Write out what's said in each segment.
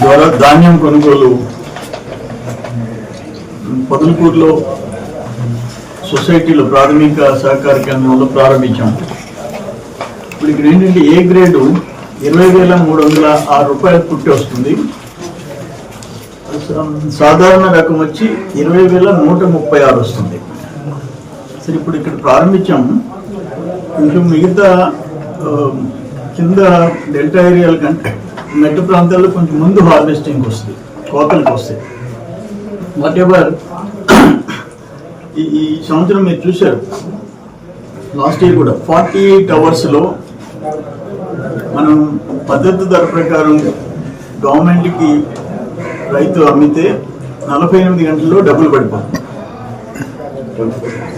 ద్వారా ధాన్యం కొనుగోలు పొదలకూరులో సొసైటీలో ప్రాథమిక సహకార కేంద్రంలో ప్రారంభించాం. ఇప్పుడు ఇక్కడ ఏంటంటే ఏ గ్రేడు 20,306 రూపాయలు పుట్టి వస్తుంది. సాధారణ రకం వచ్చి 20,136 వస్తుంది. సరే, ఇప్పుడు ఇక్కడ ప్రారంభించాము. కొంచెం మిగతా కింద డెల్టా ఏరియాల కంటే మెట్ట ప్రాంతాల్లో కొంచెం ముందు హార్వెస్టింగ్ వస్తుంది, కోతలకు వస్తాయి. వాట్ ఎవర్ ఈ సంవత్సరం మీరు చూశారు, లాస్ట్ ఇయర్ కూడా 48 అవర్స్లో మనం మద్దతు ధర ప్రకారం గవర్నమెంట్కి రైతు అమ్మితే 48 గంటల్లో డబ్బులు పడిపోతుంది.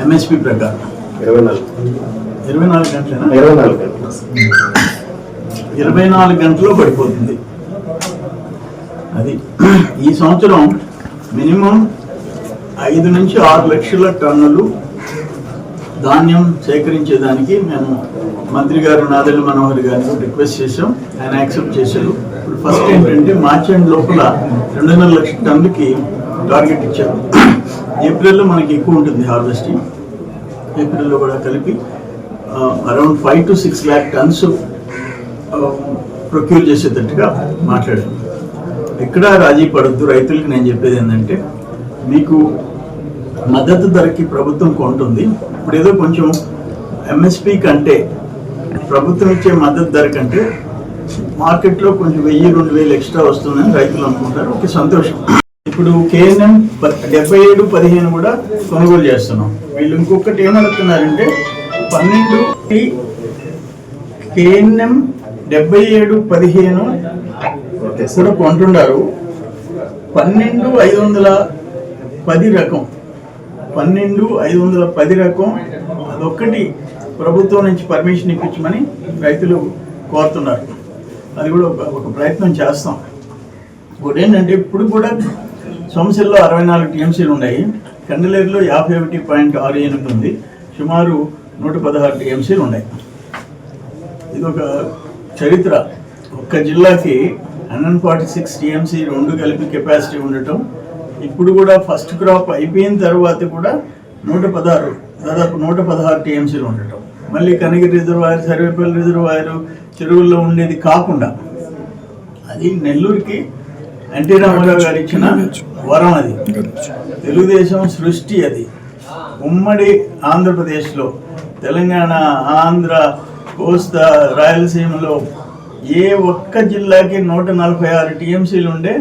ఎంఎస్పి ప్రకారం 24 గంటలేనా? 24 గంటల్లో పడిపోతుంది. అది ఈ సంవత్సరం మినిమం 5 నుంచి 6 లక్షల టన్నులు ధాన్యం సేకరించేదానికి మేము మంత్రి గారు నాదెళ్ల మనోహర్ గారిని రిక్వెస్ట్ చేసాం. ఆయన యాక్సెప్ట్ చేశారు. ఇప్పుడు ఫస్ట్ ఏంటంటే మార్చి ఎండ్ లోపల 2.5 లక్షల టన్నులకి టార్గెట్ ఇచ్చారు. ఏప్రిల్లో మనకి ఎక్కువ ఉంటుంది హార్వెస్టింగ్. ఏప్రిల్లో కూడా కలిపి around 5 to 6 lakh tons procure చేసేటట్టుగా మాట్లాడాను. ఎక్కడ రాజీ పడద్దు. రైతులకి నేను చెప్పేది ఏంటంటే, మీకు మద్దతు ధరకి ప్రభుత్వం కొంటుంది. ఇప్పుడు ఏదో కొంచెం ఎంఎస్పి కంటే ప్రభుత్వం ఇచ్చే మద్దతు ధర కంటే మార్కెట్లో కొంచెం 1,000-2,000 ఎక్స్ట్రా వస్తుందని రైతులు అనుకుంటారు. ఓకే, సంతోషం. ఇప్పుడు KNM 77-15 కూడా కొనుగోలు చేస్తున్నాం. వీళ్ళు ఇంకొకటి ఏమడుగుతున్నారంటే 12 KNM 77-15 కూడా కొంటున్నారు. 12,510 రకం 12,510 రకం అదొక్కటి ప్రభుత్వం నుంచి పర్మిషన్ ఇప్పించమని రైతులు కోరుతున్నారు. అది కూడా ఒక ప్రయత్నం చేస్తాం. ఒకటి ఏంటంటే, ఇప్పుడు కూడా సోమశిలలో 64 TMCలు ఉన్నాయి. కండలేరులో 51.68 ఉంది. సుమారు 116 TMCలు ఉన్నాయి. ఇది ఒక చరిత్ర. ఒక్క జిల్లాకి 146 TMC రెండు కలిపి కెపాసిటీ ఉండటం. ఇప్పుడు కూడా ఫస్ట్ క్రాప్ అయిపోయిన తర్వాత కూడా 116 దాదాపు 116 TMCలు ఉండటం. మళ్ళీ కనగిరి రిజర్వాయర్, సర్వేపల్లి రిజర్వాయర్ చెరువుల్లో ఉండేది కాకుండా, అది నెల్లూరుకి ఎన్టీ రామారావు గారు ఇచ్చిన వరం. అది తెలుగుదేశం సృష్టి. అది ఉమ్మడి ఆంధ్రప్రదేశ్లో, తెలంగాణ, ఆంధ్ర, కోస్తా, రాయలసీమలో ఏ ఒక్క జిల్లాకి 146 TMCలు ఉండే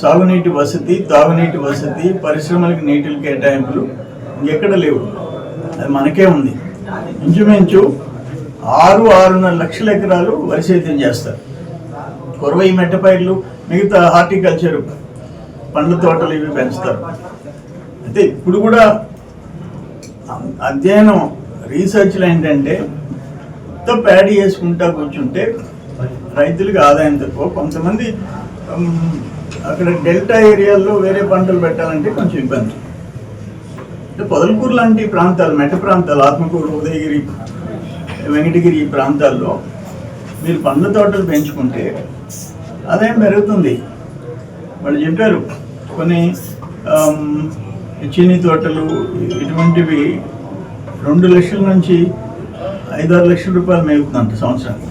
సాగునీటి వసతి, తాగునీటి వసతి, పరిశ్రమలకు నీటిల కేటాయింపులు ఇంకెక్కడ లేవు. అది మనకే ఉంది. ఇంచుమించు 6-6.5 లక్షల ఎకరాలు వరి సేద్యం చేస్తారు. కొరవై మెట్టపైర్లు, మిగతా హార్టికల్చర్ పండ్ల తోటలు ఇవి పెంచుతారు. అయితే ఇప్పుడు కూడా అధ్యయనం రీసెర్చ్లో ఏంటంటే, మొత్తం ప్యాడీ చేసుకుంటా కూర్చుంటే రైతులకు ఆదాయం తక్కువ. కొంతమంది అక్కడ డెల్టా ఏరియాల్లో వేరే పంటలు పెట్టాలంటే కొంచెం ఇబ్బంది. అంటే పొదలకూరు లాంటి ప్రాంతాలు, మెట్ట ప్రాంతాలు, ఆత్మకూరు, ఉదయగిరి, వెంకటగిరి ఈ ప్రాంతాల్లో మీరు పండ్ల తోటలు పెంచుకుంటే ఆదాయం పెరుగుతుంది. వాళ్ళు చెప్పారు కొన్ని చీనీ తోటలు ఇటువంటివి 2 లక్షల నుంచి 5-6 లక్షల రూపాయలు మేగుతుందంట సంవత్సరానికి.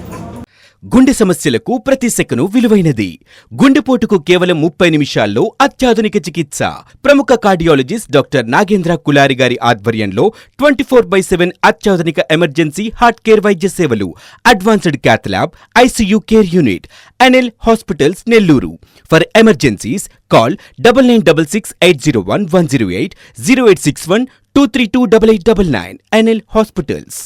గుండె సమస్యలకు ప్రతి సెకను విలువైనది. గుండెపోటుకు కేవలం 30 నిమిషాల్లో అత్యాధునిక చికిత్స. ప్రముఖ కార్డియాలజిస్ట్ డాక్టర్ నాగేంద్ర కులారి గారి ఆధ్వర్యంలో 24/7 అత్యాధునిక ఎమర్జెన్సీ హార్ట్ కేర్ వైద్య సేవలు. Advanced cath lab, ICU care unit. NL hospitals Nellore. For emergencies call 9966801108 0861 2328899. NL hospitals.